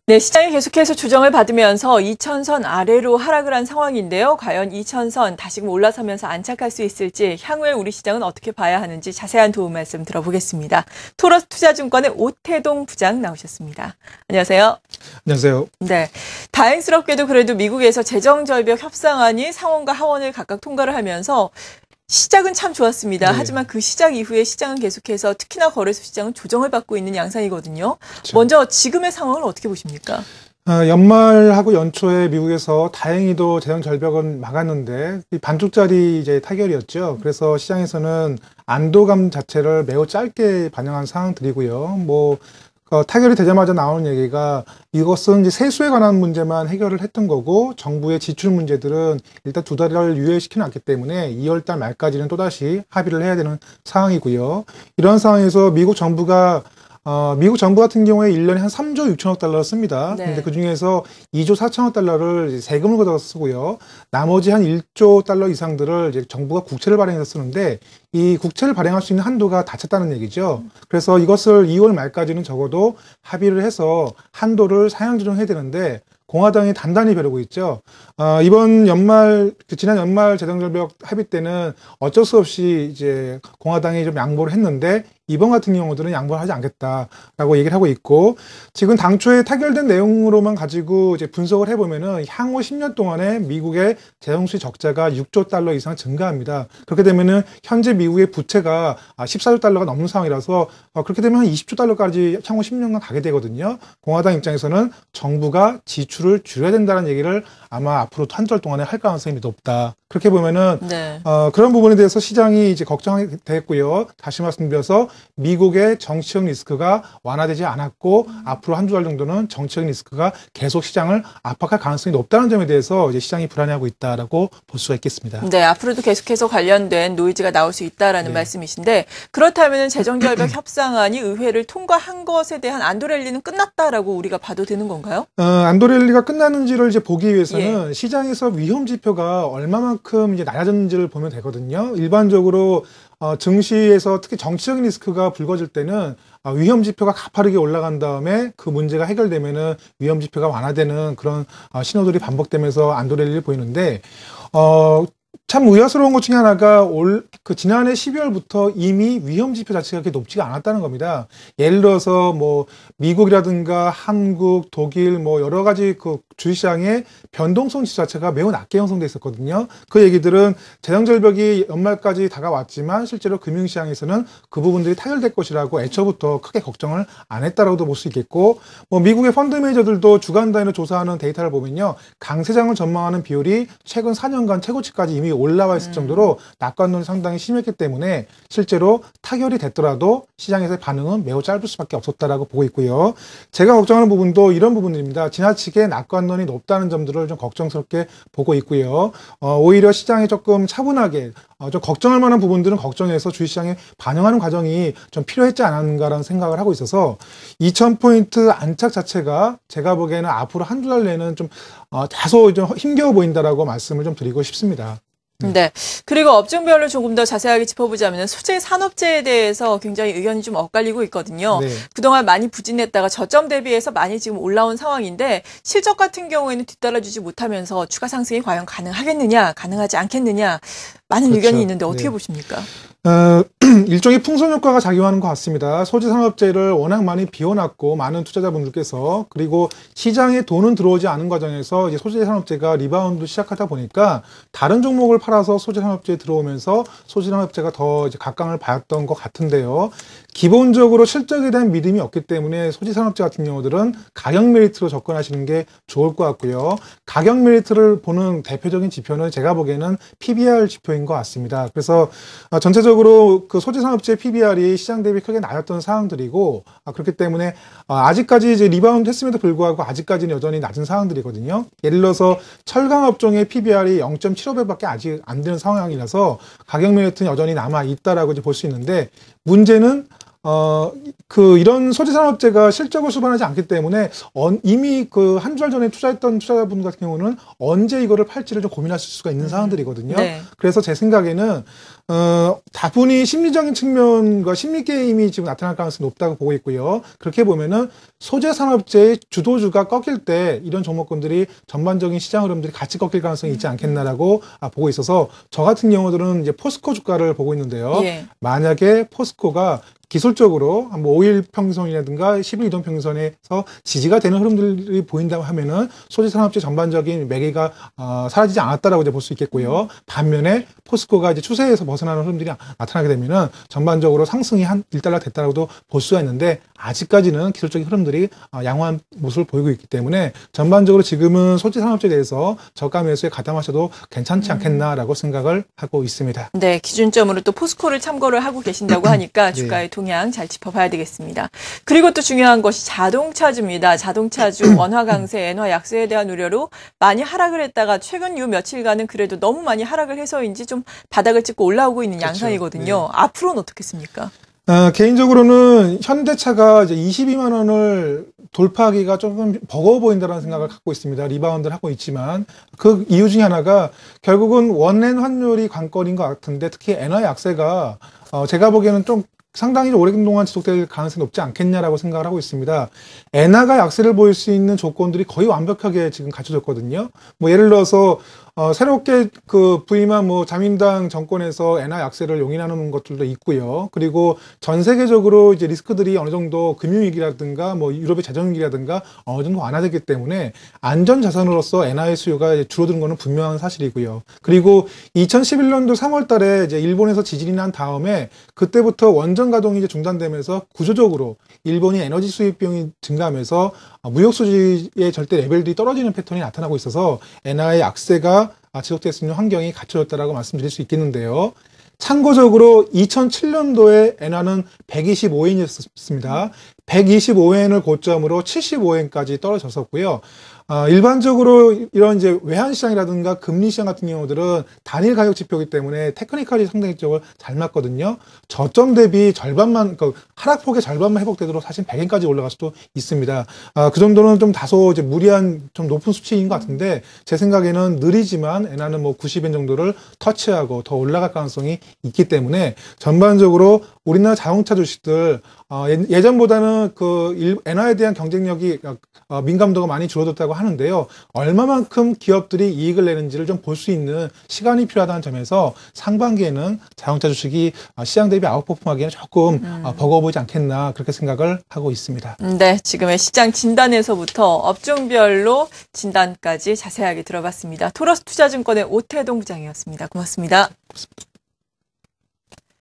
네, 시장이 계속해서 조정을 받으면서 2,000선 아래로 하락을 한 상황인데요. 과연 2,000선 다시금 올라서면서 안착할 수 있을지 향후에 우리 시장은 어떻게 봐야 하는지 자세한 도움 말씀 들어보겠습니다. 토러스 투자증권의 오태동 부장 나오셨습니다. 안녕하세요. 안녕하세요. 네, 다행스럽게도 그래도 미국에서 재정절벽 협상안이 상원과 하원을 각각 통과를 하면서 시작은 참 좋았습니다. 네. 하지만 그 시작 이후에 시장은 계속해서 특히나 거래소 시장은 조정을 받고 있는 양상이거든요. 그렇죠. 먼저 지금의 상황을 어떻게 보십니까? 연말하고 연초에 미국에서 다행히도 재정 절벽은 막았는데 반쪽짜리 이제 타결이었죠. 그래서 시장에서는 안도감 자체를 매우 짧게 반영한 상황들이고요. 타결이 되자마자 나오는 얘기가 이것은 이제 세수에 관한 문제만 해결을 했던 거고 정부의 지출 문제들은 일단 2달을 유예시켜 놨기 때문에 2월달 말까지는 또다시 합의를 해야 되는 상황이고요. 이런 상황에서 미국 정부 같은 경우에 1년에 한 3조 6천억 달러를 씁니다. 네. 근데 그 중에서 2조 4천억 달러를 세금을 걷어서 쓰고요. 나머지 한 1조 달러 이상들을 이제 정부가 국채를 발행해서 쓰는데 이 국채를 발행할 수 있는 한도가 닫혔다는 얘기죠. 그래서 이것을 2월 말까지는 적어도 합의를 해서 한도를 상향 조정해야 되는데 공화당이 단단히 벼르고 있죠. 이번 지난 연말 재정절벽 합의 때는 어쩔 수 없이 이제 공화당이 좀 양보를 했는데 이번 같은 경우들은 양보를 하지 않겠다라고 얘기를 하고 있고 지금 당초에 타결된 내용으로만 가지고 이제 분석을 해보면은 향후 10년 동안에 미국의 재정수지 적자가 6조 달러 이상 증가합니다. 그렇게 되면은 현재 미국의 부채가 14조 달러가 넘는 상황이라서 그렇게 되면 한 20조 달러까지 향후 10년간 가게 되거든요. 공화당 입장에서는 정부가 지출을 줄여야 된다는 얘기를 아마 앞으로 한 달 동안에 할 가능성이 높다. 그렇게 보면은 네. 그런 부분에 대해서 시장이 이제 걱정이 됐고요. 다시 말씀드려서 미국의 정치적 리스크가 완화되지 않았고 앞으로 한두 달 정도는 정치적 리스크가 계속 시장을 압박할 가능성이 높다는 점에 대해서 이제 시장이 불안해하고 있다라고 볼 수가 있겠습니다. 네, 앞으로도 계속해서 관련된 노이즈가 나올 수 있다라는 말씀이신데 그렇다면 재정절벽 협상안이 의회를 통과한 것에 대한 안도랠리는 끝났다라고 우리가 봐도 되는 건가요? 안도랠리가 끝났는지를 이제 보기 위해서는 시장에서 위험 지표가 얼마만큼 이제 낮아졌는지를 보면 되거든요. 일반적으로 증시에서 특히 정치적인 리스크가 불거질 때는 위험 지표가 가파르게 올라간 다음에 그 문제가 해결되면은 위험 지표가 완화되는 그런 신호들이 반복되면서 안도랠리를 보이는데 참 의아스러운 것 중에 하나가 지난해 12월부터 이미 위험 지표 자체가 그렇게 높지가 않았다는 겁니다. 예를 들어서 미국이라든가 한국, 독일 여러 가지 그 주식시장의 변동성 지수 자체가 매우 낮게 형성돼 있었거든요. 그 얘기들은 재정절벽이 연말까지 다가왔지만 실제로 금융시장에서는 그 부분들이 타결될 것이라고 애초부터 크게 걱정을 안 했다라고도 볼 수 있겠고 미국의 펀드 매니저들도 주간 단위로 조사하는 데이터를 보면요. 강세장을 전망하는 비율이 최근 4년간 최고치까지 이미 올라와 있을 정도로 낙관론이 상당히 심했기 때문에 실제로 타결이 됐더라도 시장에서의 반응은 매우 짧을 수밖에 없었다라고 보고 있고요. 제가 걱정하는 부분도 이런 부분들입니다. 지나치게 낙관론이 높다는 점들을 좀 걱정스럽게 보고 있고요. 오히려 시장이 조금 차분하게 좀 걱정할 만한 부분들은 걱정해서 주식시장에 반영하는 과정이 좀 필요했지 않았는가라는 생각을 하고 있어서 2000포인트 안착 자체가 제가 보기에는 앞으로 한두 달 내는 좀 다소 좀 힘겨워 보인다라고 말씀을 좀 드리고 싶습니다. 네. 그리고 업종별로 조금 더 자세하게 짚어보자면 소재 산업재에 대해서 굉장히 의견이 좀 엇갈리고 있거든요. 네. 그동안 많이 부진했다가 저점 대비해서 많이 지금 올라온 상황인데 실적 같은 경우에는 뒤따라주지 못하면서 추가 상승이 과연 가능하겠느냐, 가능하지 않겠느냐 많은 그렇죠. 의견이 있는데 어떻게 보십니까? 일종의 풍선 효과가 작용하는 것 같습니다. 소재 산업재를 워낙 많이 비워놨고 많은 투자자분들께서 그리고 시장에 돈은 들어오지 않은 과정에서 이제 소재 산업재가 리바운드 시작하다 보니까 다른 종목을 팔아서 소재 산업재에 들어오면서 소재 산업재가 더 이제 각광을 받았던 것 같은데요. 기본적으로 실적에 대한 믿음이 없기 때문에 소재 산업재 같은 경우들은 가격 메리트로 접근하시는 게 좋을 것 같고요. 가격 메리트를 보는 대표적인 지표는 제가 보기에는 PBR 지표인 것 같습니다. 그래서 전체적으로 그 소재 산업재 PBR이 시장 대비 크게 낮았던 상황들이고 그렇기 때문에 아직까지 이제 리바운드 했음에도 불구하고 아직까지는 여전히 낮은 상황들이거든요. 예를 들어서 철강 업종의 PBR이 0.75배밖에 아직 안 되는 상황이라서 가격 메리트는 여전히 남아 있다라고 이제 볼 수 있는데 문제는 이런 소재산업재가 실적을 수반하지 않기 때문에 이미 그 한 달 전에 투자했던 투자자분 같은 경우는 언제 이거를 팔지를 좀 고민하실 수가 있는 상황들이거든요. 네. 그래서 제 생각에는 다분히 심리적인 측면과 심리 게임이 지금 나타날 가능성이 높다고 보고 있고요. 그렇게 보면은 소재 산업재의 주도주가 꺾일 때 이런 종목군들이 전반적인 시장 흐름들이 같이 꺾일 가능성이 있지 않겠나라고 보고 있어서 저 같은 경우들은 이제 포스코 주가를 보고 있는데요. 예. 만약에 포스코가 기술적으로 뭐 5일 평선이라든가 10일 이동 평선에서 지지가 되는 흐름들이 보인다고 하면은 소재 산업재 전반적인 매개가 사라지지 않았다라고 이제 볼 수 있겠고요. 반면에 포스코가 이제 추세에서 벗어나는 흐름들이 나타나게 되면은 전반적으로 상승이 한 1달러 됐다라고도 볼 수가 있는데 아직까지는 기술적인 흐름들이 양호한 모습을 보이고 있기 때문에 전반적으로 지금은 소재 산업재에 대해서 저가 매수에 가담하셔도 괜찮지 않겠나라고 생각을 하고 있습니다. 네, 기준점으로 또 포스코를 참고를 하고 계신다고 하니까 네. 주가의 동향 잘 짚어봐야 되겠습니다. 그리고 또 중요한 것이 자동차주입니다. 자동차주 원화 강세, 엔화 약세에 대한 우려로 많이 하락을 했다가 최근 요 며칠간은 그래도 너무 많이 하락을 해서인지 좀 바닥을 찍고 올라오고 있는 그렇죠. 양상이거든요. 네. 앞으로는 어떻겠습니까? 개인적으로는 현대차가 이제 22만 원을 돌파하기가 조금 버거워 보인다는 생각을 갖고 있습니다. 리바운드를 하고 있지만 그 이유 중에 하나가 결국은 원엔 환율이 관건인 것 같은데 특히 엔화 약세가 제가 보기에는 좀 상당히 오랜동안 지속될 가능성이 높지 않겠냐라고 생각을 하고 있습니다. 엔화가 약세를 보일 수 있는 조건들이 거의 완벽하게 지금 갖춰졌거든요. 뭐 예를 들어서 새롭게 부임한 자민당 정권에서 엔화 약세를 용인하는 것들도 있고요. 그리고 전 세계적으로 이제 리스크들이 어느 정도 금융위기라든가 유럽의 재정위기라든가 어느 정도 완화됐기 때문에 안전 자산으로서 엔화의 수요가 줄어드는 것은 분명한 사실이고요. 그리고 2011년도 3월 달에 이제 일본에서 지진이 난 다음에 그때부터 원전 가동이 이제 중단되면서 구조적으로 일본이 에너지 수입 비용이 증가하면서 무역 수지의 절대 레벨들이 떨어지는 패턴이 나타나고 있어서 엔화의 약세가 지속될 수 있는 환경이 갖춰졌다라고 말씀드릴 수 있겠는데요. 참고적으로 2007년도에 엔화는 125엔이었습니다. 125엔을 고점으로 75엔까지 떨어졌었고요. 일반적으로 이런 이제 외환시장이라든가 금리시장 같은 경우들은 단일 가격 지표이기 때문에 테크니컬이 상당히 잘 맞거든요. 저점 대비 절반만, 하락폭의 절반만 회복되도록 사실 100엔까지 올라갈 수도 있습니다. 그 정도는 좀 다소 이제 무리한 좀 높은 수치인 것 같은데 제 생각에는 느리지만 엔화는 90엔 정도를 터치하고 더 올라갈 가능성이 있기 때문에 전반적으로 우리나라 자동차 주식들 예전보다는 엔화에 대한 경쟁력이 민감도가 많이 줄어들었다고 하는데요. 얼마만큼 기업들이 이익을 내는지를 좀 볼 수 있는 시간이 필요하다는 점에서 상반기에는 자동차 주식이 시장 대비 아웃퍼폼하기에는 조금 버거워 보이지 않겠나 그렇게 생각을 하고 있습니다. 네, 지금의 시장 진단에서부터 업종별로 진단까지 자세하게 들어봤습니다. 토러스 투자증권의 오태동 부장이었습니다. 고맙습니다.